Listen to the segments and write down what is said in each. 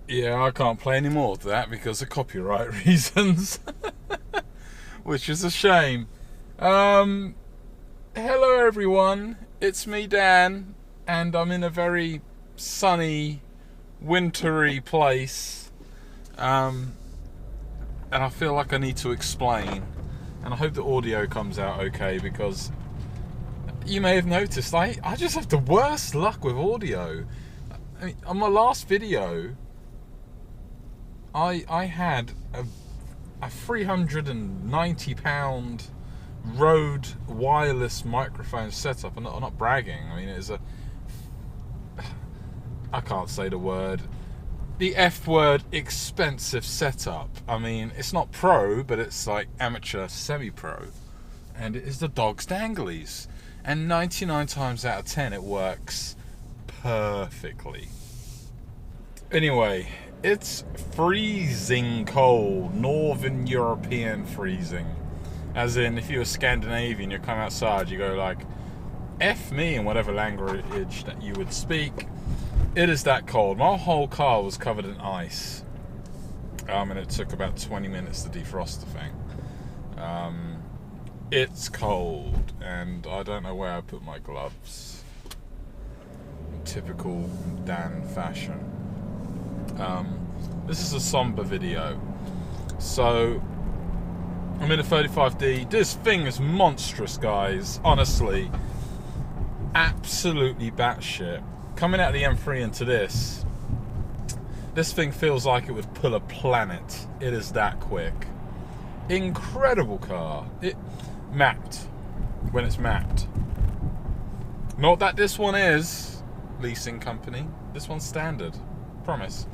Yeah, I can't play any more of that because of copyright reasons, which is a shame. Um, Hello everyone, it's me Dan, and I'm in a very sunny, wintry place, um, and I feel like I need to explain, and I hope the audio comes out okay because you may have noticed I just have the worst luck with audio. I mean, on my last video, I had a £390 Rode wireless microphone setup. I'm not bragging. I mean, it is I can't say the word. The F word, expensive setup. I mean, it's not pro, but it's like amateur semi-pro. And it is the dog's danglies. And 99 times out of 10 it works perfectly. Anyway, it's freezing cold, Northern European freezing. As in, if you were Scandinavian, you come outside, you go like, F me in whatever language that you would speak. It is that cold. My whole car was covered in ice. And it took about 20 minutes to defrost the thing. It's cold, and I don't know where I put my gloves. In typical Dan fashion. This is a Samba video. So, I'm in a 35D. This thing is monstrous, guys. Honestly. Absolutely batshit. Coming out of the M3 into this thing feels like it would pull a planet. It is that quick. Incredible car. It mapped. When it's mapped. Not that this one is leasing company. This one's standard. Promise.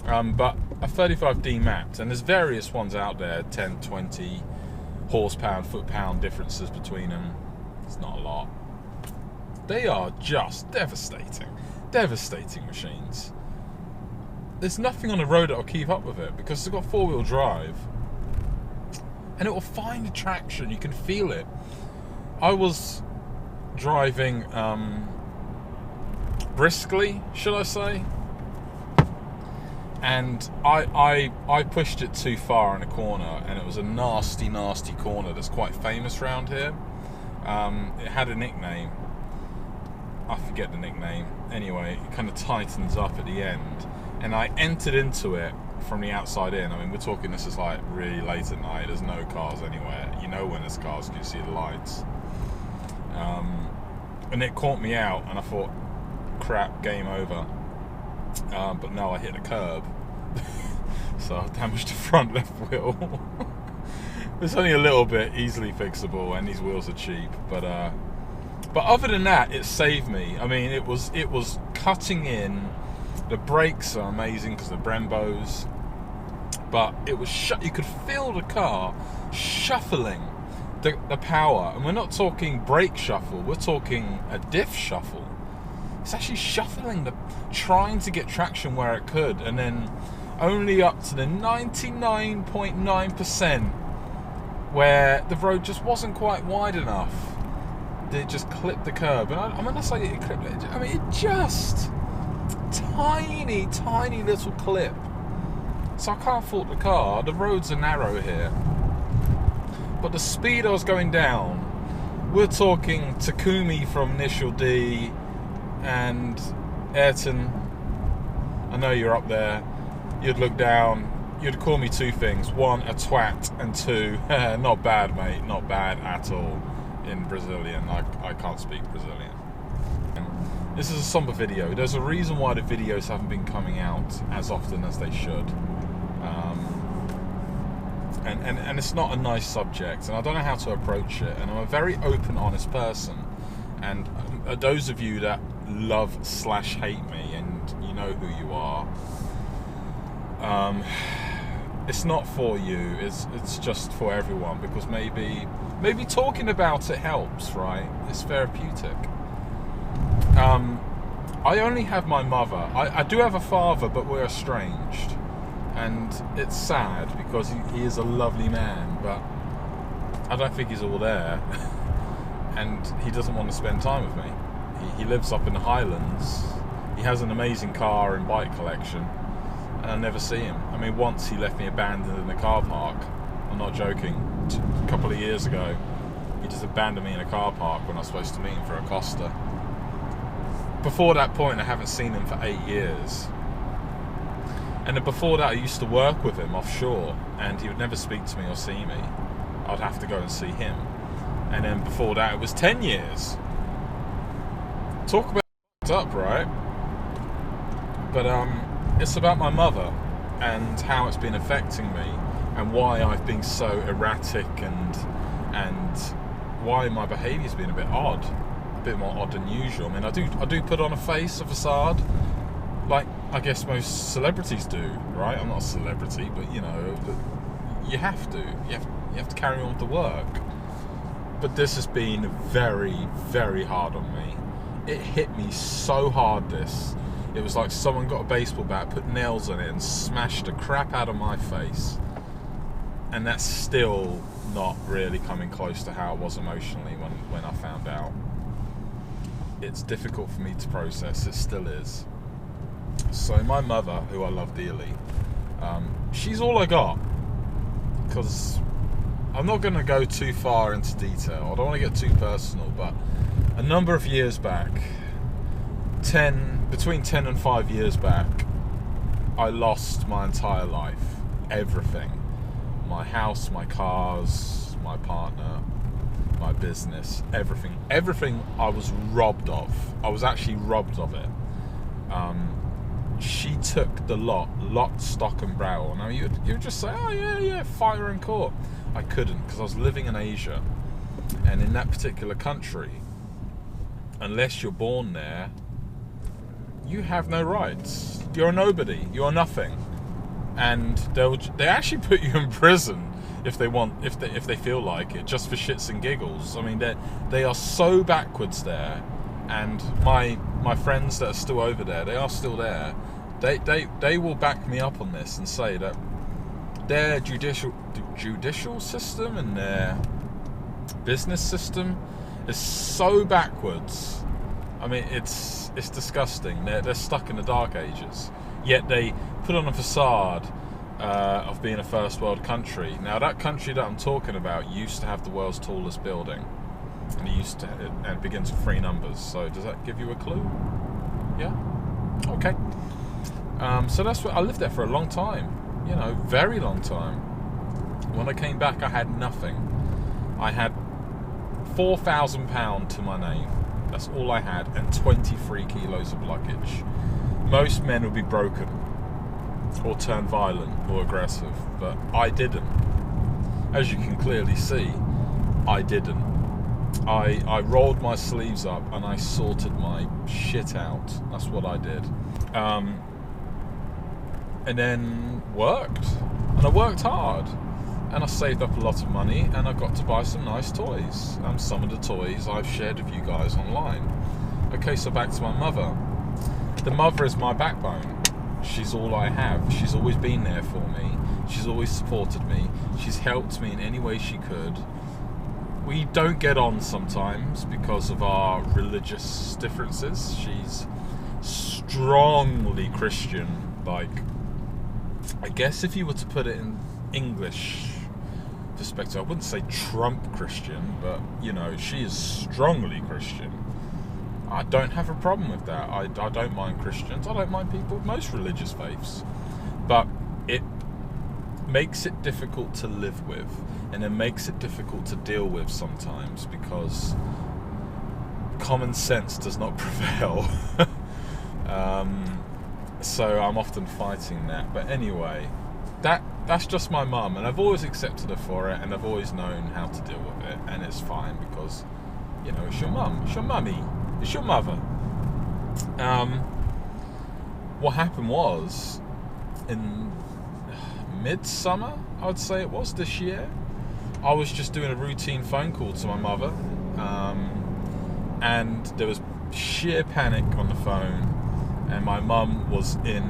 But a 35D mapped, and there's various ones out there, 10, 20 horsepower and foot-pound differences between them. It's not a lot. They are just devastating machines. There's nothing on the road that will keep up with it because it's got four-wheel drive, and it will find the traction. You can feel it. I was driving briskly, should I say? And I pushed it too far in a corner, and it was a nasty corner that's quite famous around here. It had a nickname. I forget the nickname. Anyway, it kind of tightens up at the end, and I entered into it from the outside in. I mean, we're talking, this is like really late at night. There's no cars anywhere. You know when there's cars because you see the lights. And it caught me out, and I thought, crap, game over. But no, I hit a curb. So I damaged the front left wheel. It's only a little bit, easily fixable, and these wheels are cheap. But other than that, it saved me. I mean, it was cutting in. The brakes are amazing because they're Brembos. But it was you could feel the car shuffling the power. And we're not talking brake shuffle. We're talking a diff shuffle. It's actually shuffling, trying to get traction where it could, and then only up to the 99.9% where the road just wasn't quite wide enough. It just clipped the curb, and I mean, that's like it clipped it. I mean, it just tiny little clip. So I can't fault the car. The roads are narrow here, but the speed I was going down, we're talking Takumi from Initial D. And Ayrton, I know you're up there. You'd look down. You'd call me two things. One, a twat, and two, not bad, mate. Not bad at all. In Brazilian, I can't speak Brazilian. This is a Samba video. There's a reason why the videos haven't been coming out as often as they should. And it's not a nice subject, and I don't know how to approach it. And I'm a very open, honest person. And those of you that love/hate me, and you know who you are, it's not for you. It's just for everyone, because maybe talking about it helps, right? It's therapeutic. I only have my mother. I do have a father, but we're estranged, and it's sad because he is a lovely man, but I don't think he's all there. And he doesn't want to spend time with me. He lives up in the Highlands. He has an amazing car and bike collection. and I never see him. I mean, once he left me abandoned in the car park. I'm not joking. A couple of years ago, he just abandoned me in a car park when I was supposed to meet him for a Costa. Before that point, I haven't seen him for 8 years. And then before that, I used to work with him offshore, and he would never speak to me or see me. I'd have to go and see him. And then before that, it was 10 years. Talk about up, right? But it's about my mother and how it's been affecting me, and why I've been so erratic, and why my behaviour's been a bit odd, a bit more odd than usual. I mean, I do put on a face, a facade, like I guess most celebrities do, right? I'm not a celebrity, but you know, you have to. You have to carry on with the work. But this has been very, very hard on me. It hit me so hard, this. It was like someone got a baseball bat, put nails on it, and smashed the crap out of my face. And that's still not really coming close to how it was emotionally when I found out. It's difficult for me to process. It still is. So my mother, who I love dearly, she's all I got. Because I'm not going to go too far into detail. I don't want to get too personal, but a number of years back, between 10 and 5 years back, I lost my entire life. Everything. My house, my cars, my partner, my business, everything. Everything I was robbed of. I was actually robbed of it. She took the lock, stock and barrel. Now you would just say, oh yeah, fight her in court. I couldn't, because I was living in Asia, and in that particular country, unless you're born there, you have no rights. You're a nobody. You're nothing, and they actually put you in prison if they feel like it, just for shits and giggles. I mean, they are so backwards there, and my friends that are still over there, they are still there. They will back me up on this and say that their judicial system and their business system is so backwards. I mean, it's disgusting. They're stuck in the dark ages. Yet they put on a facade of being a first world country. Now, that country that I'm talking about used to have the world's tallest building, and it begins with 3 numbers. So does that give you a clue? Yeah. Okay. So that's what I lived there for a long time. You know, very long time. When I came back, I had nothing. I had £4,000 to my name. That's all I had, and 23 kilos of luggage. Most men would be broken, or turn violent, or aggressive, but I didn't. As you can clearly see, I didn't. I rolled my sleeves up and I sorted my shit out. That's what I did. And then worked. And I worked hard. And I saved up a lot of money, and I got to buy some nice toys. Some of the toys I've shared with you guys online. Okay, so back to my mother. The mother is my backbone. She's all I have. She's always been there for me. She's always supported me. She's helped me in any way she could. We don't get on sometimes because of our religious differences. She's strongly Christian. Like, I guess if you were to put it in English perspective, I wouldn't say Trump Christian, but you know, she is strongly Christian. I don't have a problem with that. I don't mind Christians. I don't mind people with most religious faiths, but it makes it difficult to live with, and it makes it difficult to deal with sometimes because common sense does not prevail. So I'm often fighting that. But anyway, that's just my mum, and I've always accepted her for it, and I've always known how to deal with it, and it's fine because, you know, it's your mum, it's your mummy, it's your mother. What happened was, in midsummer, I would say it was this year, I was just doing a routine phone call to my mother, and there was sheer panic on the phone, and my mum was in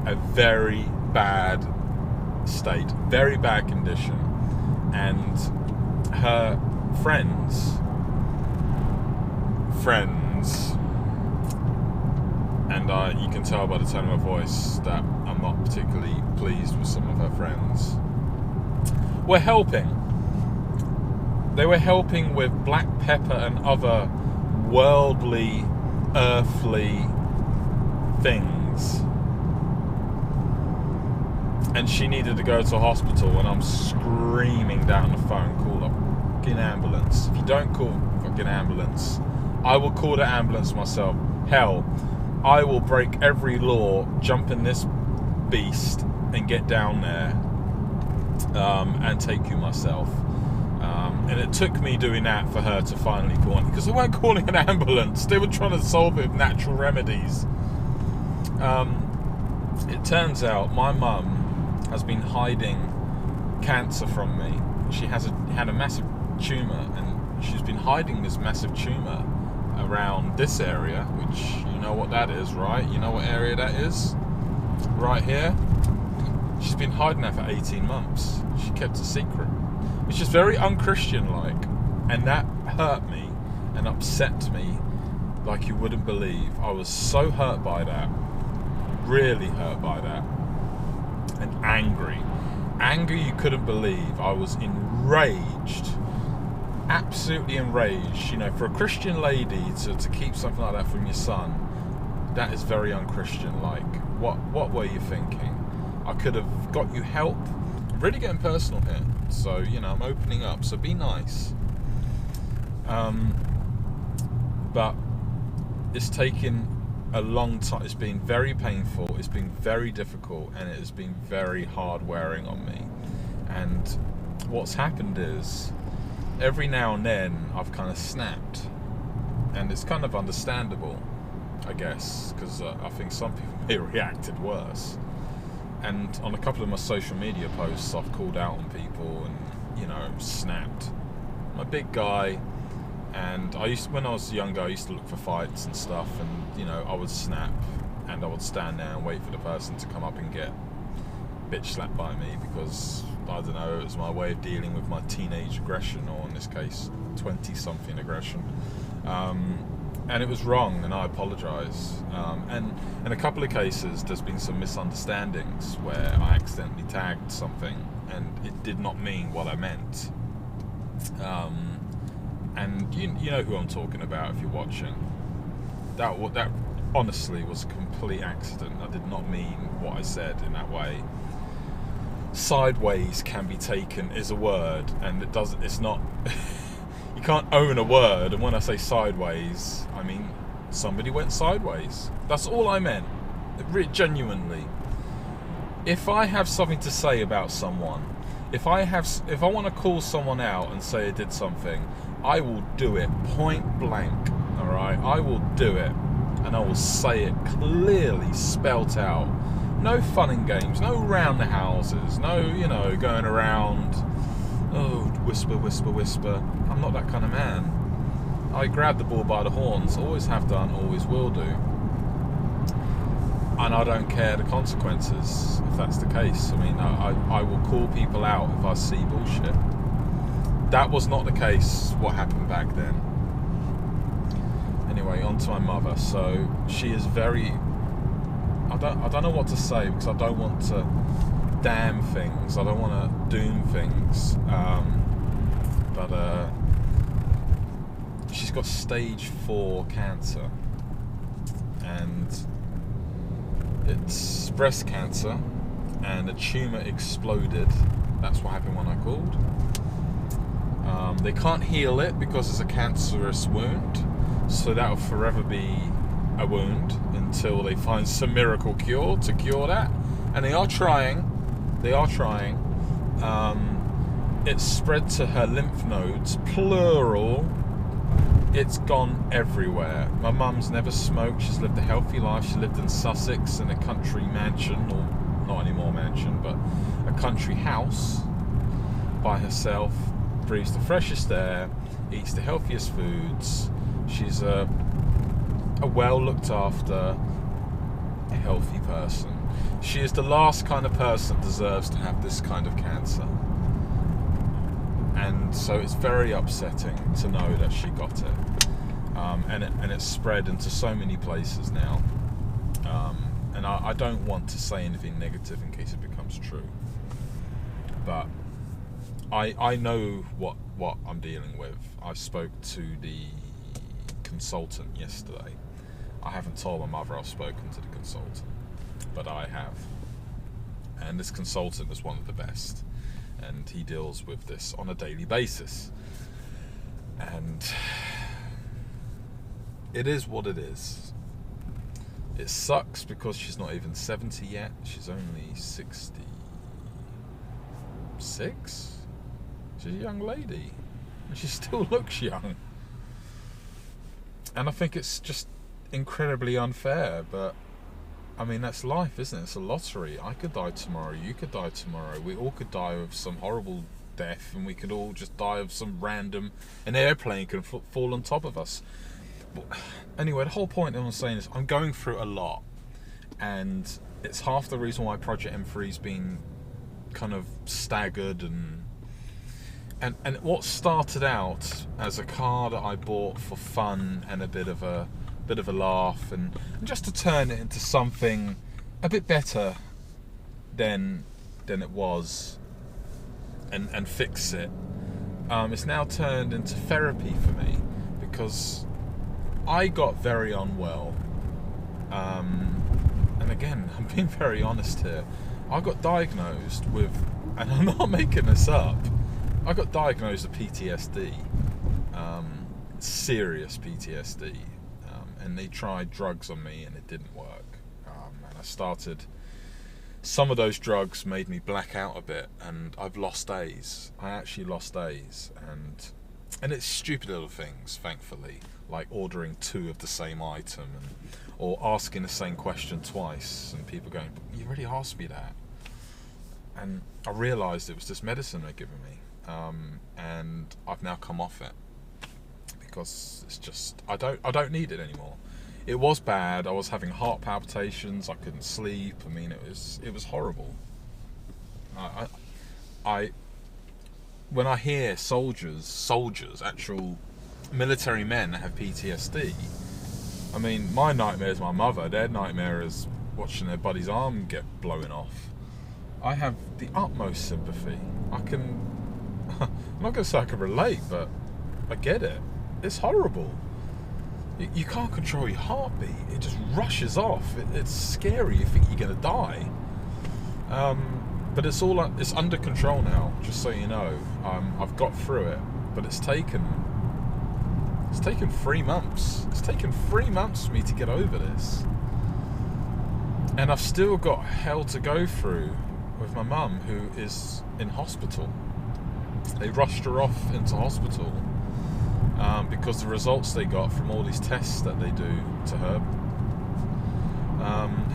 a very bad state, very bad condition, and her friends and and you can tell by the tone of my voice that I'm not particularly pleased with some of her friends, were helping. They were helping with black pepper and other worldly, earthly things. And she needed to go to a hospital, and I'm screaming down the phone, call a fucking ambulance. If you don't call a fucking ambulance, I will call the ambulance myself. Hell, I will break every law, jump in this beast, and get down there and take you myself. And it took me doing that for her to finally call it, because they weren't calling an ambulance. They were trying to solve it with natural remedies. It turns out my mum has been hiding cancer from me. She had a massive tumour, and she's been hiding this massive tumour around this area, which you know what that is, right? You know what area that is? Right here. She's been hiding that for 18 months. She kept a secret, which is very unchristian-like, and that hurt me and upset me like you wouldn't believe. I was so hurt by that, really hurt by that, and angry you couldn't believe. I was enraged, absolutely enraged. You know, for a Christian lady to keep something like that from your son, that is very unchristian-like. What were you thinking? I could have got you help. I'm really getting personal here, so you know, I'm opening up, so be nice. But it's taken a long time. It's been very painful, it's been very difficult, and it has been very hard wearing on me. And what's happened is, every now and then I've kind of snapped, and it's kind of understandable, I guess, because I think some people may have reacted worse. And on a couple of my social media posts, I've called out on people and, you know, snapped. I'm a big guy, and when I was younger, I used to look for fights and stuff, and, you know, I would snap, and I would stand there and wait for the person to come up and get bitch slapped by me, because, I don't know, it was my way of dealing with my teenage aggression, or in this case, 20-something aggression. And it was wrong, and I apologise. And in a couple of cases, there's been some misunderstandings where I accidentally tagged something, and it did not mean what I meant. And you know who I'm talking about if you're watching. That honestly was a complete accident. I did not mean what I said in that way. Sideways can be taken as a word, and it's not. You can't own a word, and when I say sideways, I mean somebody went sideways. That's all I meant, genuinely. If I have something to say about someone, if I want to call someone out and say I did something, I will do it point blank. All right, I will do it, and I will say it clearly, spelt out. No fun and games, no round the houses, no, you know, going around. Oh, whisper, whisper, whisper. I'm not that kind of man. I grab the bull by the horns, always have done, always will do. And I don't care the consequences if that's the case. I mean, I will call people out if I see bullshit. That was not the case, what happened back then. Anyway, on to my mother. So, she is very... I don't know what to say, because I don't want to damn things. I don't want to doom things. But she's got stage 4 cancer, and it's breast cancer, and a tumour exploded. That's what happened when I called. They can't heal it because it's a cancerous wound, so that will forever be a wound until they find some miracle cure to cure that, and they are trying. It's spread to her lymph nodes, plural. It's gone everywhere. My mum's never smoked. She's lived a healthy life. She lived in Sussex in a country mansion, or not anymore mansion, but a country house by herself. Breathes the freshest air, eats the healthiest foods. She's a well looked after, healthy person. She is the last kind of person that deserves to have this kind of cancer. And so it's very upsetting to know that she got it. And it's spread into so many places now. And I don't want to say anything negative in case it becomes true, but I know what I'm dealing with. I spoke to the consultant yesterday. I haven't told my mother I've spoken to the consultant, but I have. And this consultant is one of the best, and he deals with this on a daily basis. And it is what it is. It sucks because she's not even 70 yet. She's only 66. She's a young lady, and she still looks young. And I think it's just incredibly unfair, but I mean, that's life, isn't it? It's a lottery. I could die tomorrow, you could die tomorrow, we all could die of some horrible death, and we could all just die of some random... An airplane can fall on top of us. Anyway, the whole point I'm saying is I'm going through a lot, and it's half the reason why Project M3's been kind of staggered, and what started out as a car that I bought for fun and a bit of a laugh, and just to turn it into something a bit better than it was, and fix it. It's now turned into therapy for me, because I got very unwell, and again, I'm being very honest here. I got diagnosed with, and I'm not making this up, I got diagnosed with PTSD, serious PTSD, and they tried drugs on me and it didn't work, and I started, some of those drugs made me black out a bit, and I've lost days. I actually lost days, and it's stupid little things, thankfully, like ordering 2 of the same item, or asking the same question twice, and people going, "You already asked me that." And I realised it was this medicine they're giving me, and I've now come off it because it's just I don't need it anymore. It was bad. I was having heart palpitations. I couldn't sleep. I mean, it was horrible. I when I hear soldiers, actual military men that have PTSD, I mean, my nightmare is my mother. Their nightmare is watching their buddy's arm get blown off. I have the utmost sympathy. I'm not going to say I can relate, but I get it. It's horrible. You can't control your heartbeat. It just rushes off. It's scary. You think you're going to die. But it's under control now, just so you know. I've got through it, but it's taken 3 months. It's taken 3 months for me to get over this. And I've still got hell to go through with my mum, who is in hospital. They rushed her off into hospital because the results they got from all these tests that they do to her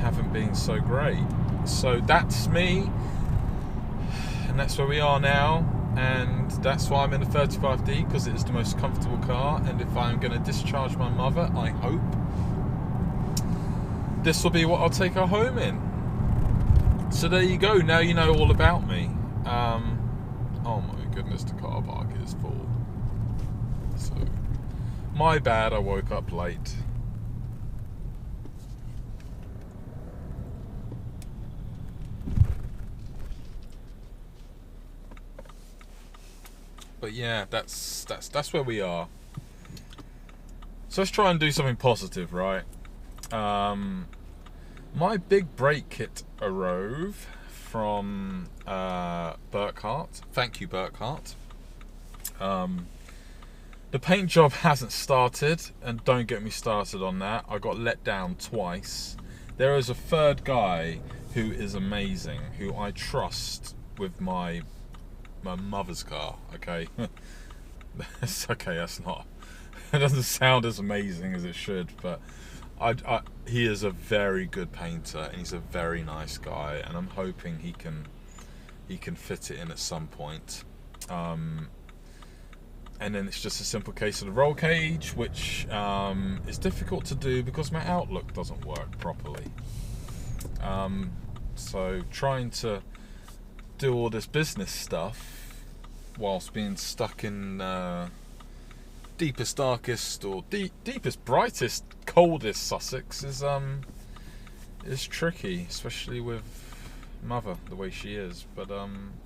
haven't been so great. So that's me, and that's where we are now, and that's why I'm in a 35D, because it is the most comfortable car. And if I'm going to discharge my mother, I hope this will be what I'll take her home in. So there you go. Now you know all about me. Oh my goodness, the car park is full. So my bad, I woke up late. But yeah, that's where we are. So let's try and do something positive, right? My big brake kit arrived from Burkhart. Thank you, Burkhart. The paint job hasn't started, and don't get me started on that. I got let down twice. There is a third guy who is amazing, who I trust with my mother's car. Okay, that's okay. That's not. It doesn't sound as amazing as it should, but he is a very good painter, and he's a very nice guy, and I'm hoping he can fit it in at some point. And then it's just a simple case of the roll cage, which is difficult to do because my Outlook doesn't work properly. So trying to do all this business stuff whilst being stuck in deepest, darkest, or deepest, brightest, coldest Sussex is It's tricky, especially with mother the way she is. But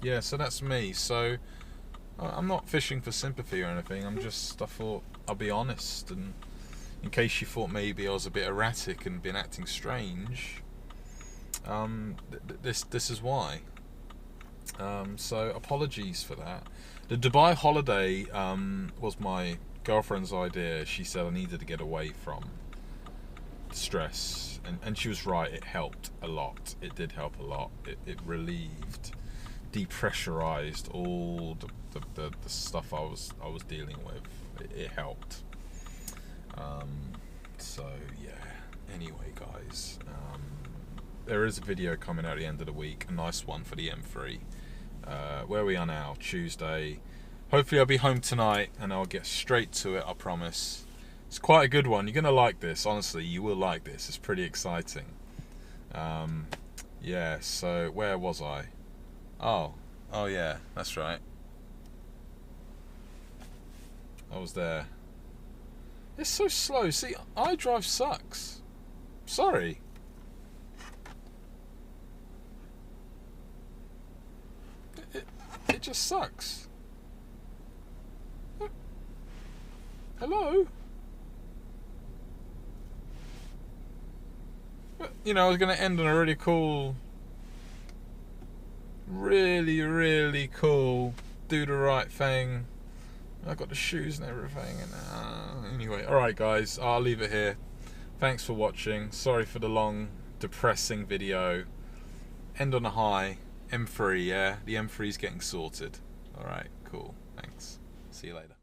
yeah, so that's me. So I'm not fishing for sympathy or anything. I thought I'll be honest, and in case you thought maybe I was a bit erratic and been acting strange, this is why. So apologies for that. The Dubai holiday was my girlfriend's idea. She said I needed to get away from stress, and she was right. It helped a lot. It did help a lot. It relieved, depressurized all the stuff I was dealing with. It helped. So yeah. Anyway, guys, there is a video coming out at the end of the week. A nice one for the M3. Where we are now, Tuesday. Hopefully I'll be home tonight and I'll get straight to it, I promise. It's quite a good one. You're going to like this, honestly. You will like this. It's pretty exciting. Yeah, so where was I? Oh yeah, that's right. I was there. It's so slow. See, iDrive sucks. Sorry. It just sucks. Hello? You know, I was going to end on a really cool, really cool, do the right thing. I got the shoes and everything. And anyway, alright guys, I'll leave it here. Thanks for watching. Sorry for the long, depressing video. End on a high. M3, yeah? The M3's getting sorted. Alright, cool. Thanks. See you later.